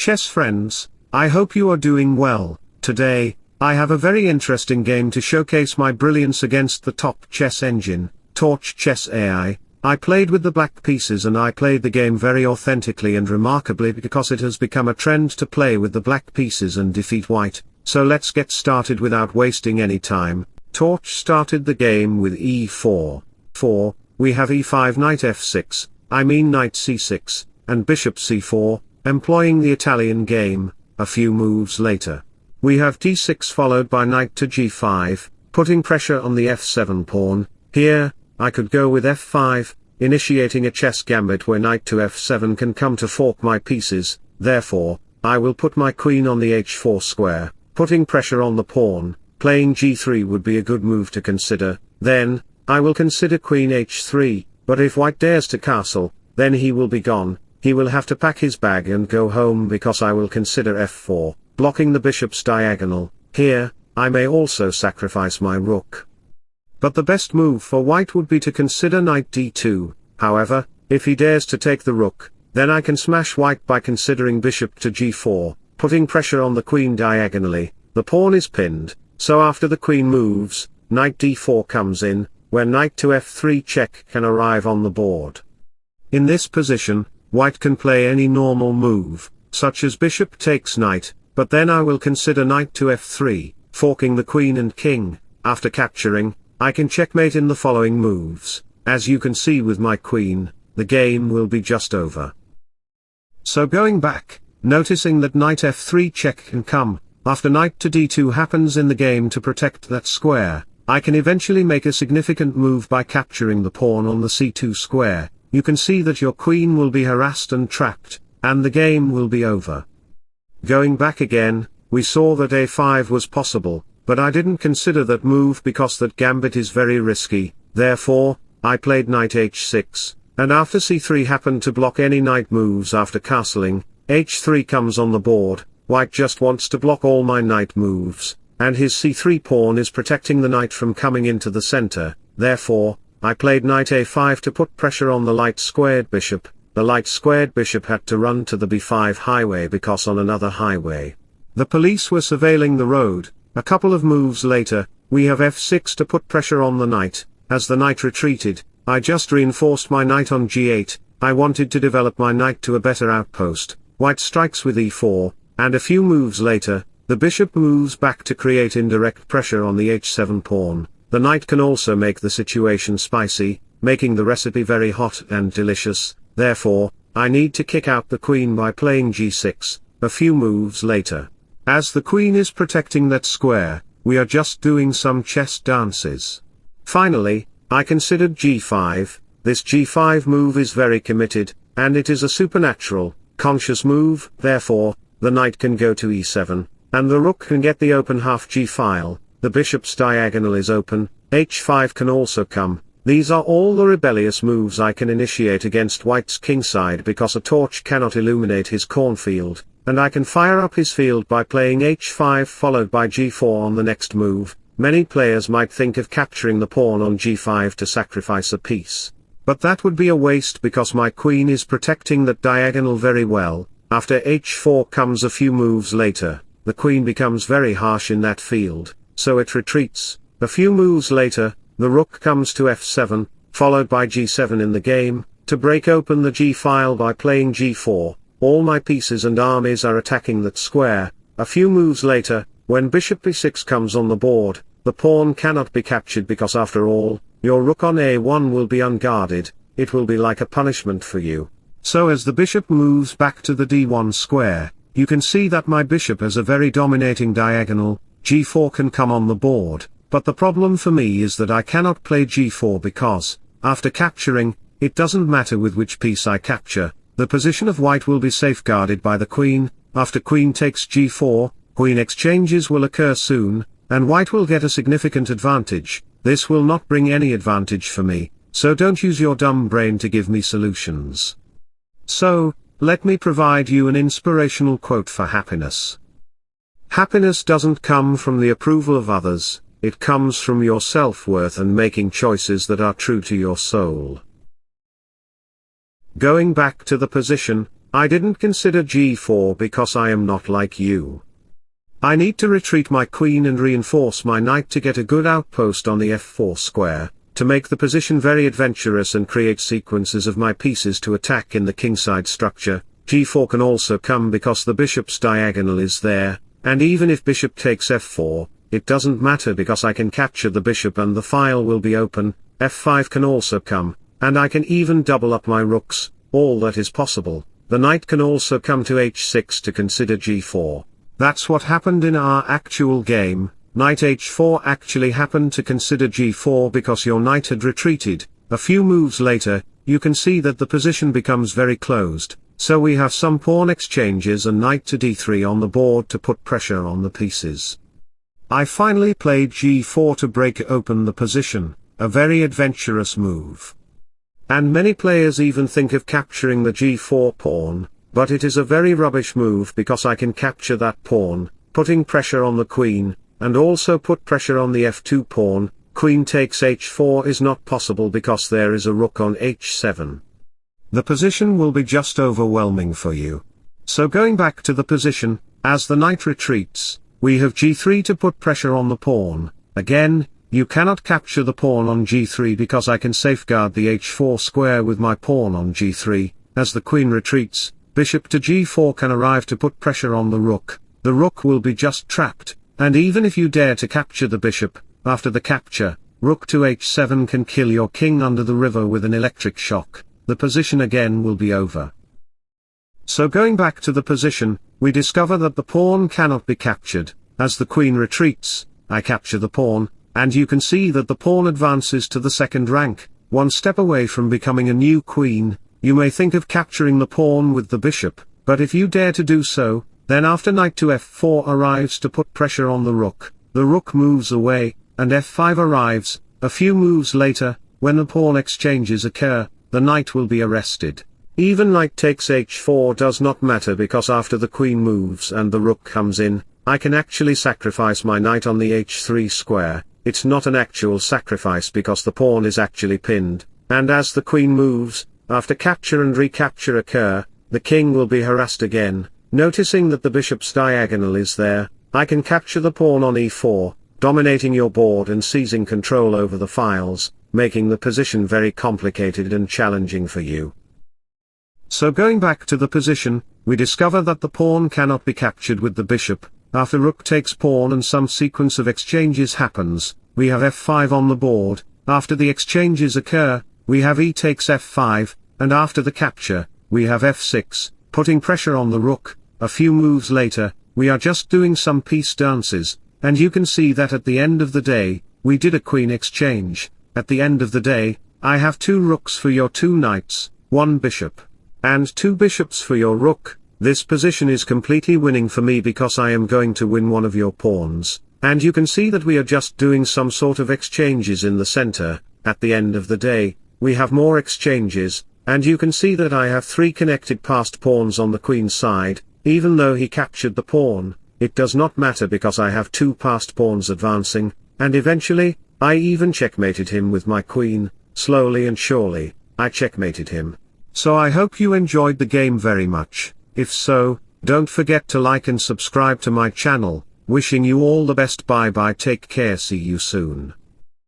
Chess friends, I hope you are doing well. Today, I have a very interesting game to showcase my brilliance against the top chess engine, Torch Chess AI. I played with the black pieces and I played the game very authentically and remarkably because it has become a trend to play with the black pieces and defeat white. So let's get started without wasting any time. Torch started the game with e4. We have e5, knight f6, knight c6, and bishop c4, employing the Italian game. A few moves later, we have d6 followed by knight to g5, putting pressure on the f7 pawn. Here, I could go with f5, initiating a chess gambit where knight to f7 can come to fork my pieces. Therefore, I will put my queen on the h4 square, putting pressure on the pawn. Playing g3 would be a good move to consider. Then, I will consider queen h3, but if white dares to castle, then he will be gone. He will have to pack his bag and go home because I will consider f4, blocking the bishop's diagonal. Here, I may also sacrifice my rook. But the best move for white would be to consider knight d2. However, if he dares to take the rook, then I can smash white by considering bishop to g4, putting pressure on the queen diagonally. The pawn is pinned, so after the queen moves, knight d4 comes in, where knight to f3 check can arrive on the board. In this position, white can play any normal move, such as bishop takes knight, but then I will consider knight to f3, forking the queen and king. After capturing, I can checkmate in the following moves. As you can see with my queen, the game will be just over. So going back, noticing that knight f3 check can come, after knight to d2 happens in the game to protect that square, I can eventually make a significant move by capturing the pawn on the c2 square. You can see that your queen will be harassed and trapped, and the game will be over. Going back again, we saw that a5 was possible, but I didn't consider that move because that gambit is very risky. Therefore, I played knight h6, and after c3 happened to block any knight moves after castling. h3 comes on the board. White just wants to block all my knight moves, and his c3 pawn is protecting the knight from coming into the center. Therefore, I played knight a5 to put pressure on the light-squared bishop. The light-squared bishop had to run to the b5 highway because on another highway, the police were surveilling the road. A couple of moves later, we have f6 to put pressure on the knight. As the knight retreated, I just reinforced my knight on g8. I wanted to develop my knight to a better outpost. White strikes with e4, and a few moves later, the bishop moves back to create indirect pressure on the h7 pawn. The knight can also make the situation spicy, making the recipe very hot and delicious. Therefore, I need to kick out the queen by playing g6. A few moves later, as the queen is protecting that square, we are just doing some chess dances. Finally, I considered g5. This g5 move is very committed, and it is a supernatural, conscious move. Therefore, the knight can go to e7, and the rook can get the open half g-file. The bishop's diagonal is open. h5 can also come. These are all the rebellious moves I can initiate against white's kingside because a torch cannot illuminate his cornfield, and I can fire up his field by playing h5 followed by g4 on the next move. Many players might think of capturing the pawn on g5 to sacrifice a piece, but that would be a waste because my queen is protecting that diagonal very well. After h4 comes a few moves later, the queen becomes very harsh in that field, so it retreats. A few moves later, the rook comes to f7, followed by g7 in the game. To break open the g-file by playing g4, all my pieces and armies are attacking that square. A few moves later, when bishop b6 comes on the board, the pawn cannot be captured because after all, your rook on a1 will be unguarded. It will be like a punishment for you. So as the bishop moves back to the d1 square, you can see that my bishop has a very dominating diagonal. g4 can come on the board, but the problem for me is that I cannot play g4 because, after capturing, it doesn't matter with which piece I capture, the position of white will be safeguarded by the queen. After queen takes g4, queen exchanges will occur soon, and white will get a significant advantage. This will not bring any advantage for me, so don't use your dumb brain to give me solutions. So, let me provide you an inspirational quote for happiness. Happiness doesn't come from the approval of others, it comes from your self-worth and making choices that are true to your soul. Going back to the position, I didn't consider g4 because I am not like you. I need to retreat my queen and reinforce my knight to get a good outpost on the f4 square, to make the position very adventurous and create sequences of my pieces to attack in the kingside structure. G4 can also come because the bishop's diagonal is there, and even if bishop takes f4, it doesn't matter because I can capture the bishop and the file will be open. f5 can also come, and I can even double up my rooks. All that is possible. The knight can also come to h6 to consider g4. That's what happened in our actual game. Knight h4 actually happened to consider g4 because your knight had retreated. A few moves later, you can see that the position becomes very closed, so we have some pawn exchanges and knight to d3 on the board to put pressure on the pieces. I finally played g4 to break open the position, a very adventurous move. And many players even think of capturing the g4 pawn, but it is a very rubbish move because I can capture that pawn, putting pressure on the queen, and also put pressure on the f2 pawn. Queen takes h4 is not possible because there is a rook on h7. The position will be just overwhelming for you. So going back to the position, as the knight retreats, we have g3 to put pressure on the pawn. Again, you cannot capture the pawn on g3 because I can safeguard the h4 square with my pawn on g3. As the queen retreats, bishop to g4 can arrive to put pressure on the rook. The rook will be just trapped, and even if you dare to capture the bishop, after the capture, rook to h7 can kill your king under the river with an electric shock. The position again will be over. So going back to the position, we discover that the pawn cannot be captured. As the queen retreats, I capture the pawn, and you can see that the pawn advances to the second rank, one step away from becoming a new queen. You may think of capturing the pawn with the bishop, but if you dare to do so, then after knight to f4 arrives to put pressure on the rook moves away, and f5 arrives. A few moves later, when the pawn exchanges occur, the knight will be arrested. Even knight takes h4 does not matter because after the queen moves and the rook comes in, I can actually sacrifice my knight on the h3 square. It's not an actual sacrifice because the pawn is actually pinned, and as the queen moves, after capture and recapture occur, the king will be harassed again. Noticing that the bishop's diagonal is there, I can capture the pawn on e4, dominating your board and seizing control over the files, making the position very complicated and challenging for you. So going back to the position, we discover that the pawn cannot be captured with the bishop. After rook takes pawn and some sequence of exchanges happens, we have f5 on the board. After the exchanges occur, we have e takes f5, and after the capture, we have f6, putting pressure on the rook. A few moves later, we are just doing some piece dances, and you can see that at the end of the day, we did a queen exchange. At the end of the day, I have 2 rooks for your 2 knights, 1 bishop, and 2 bishops for your rook. This position is completely winning for me because I am going to win one of your pawns, and you can see that we are just doing some sort of exchanges in the center. At the end of the day, we have more exchanges, and you can see that I have 3 connected passed pawns on the queen's side. Even though he captured the pawn, it does not matter because I have 2 passed pawns advancing, and eventually, I even checkmated him with my queen. Slowly and surely, I checkmated him. So I hope you enjoyed the game very much. If so, don't forget to like and subscribe to my channel. Wishing you all the best. Bye bye, take care, see you soon.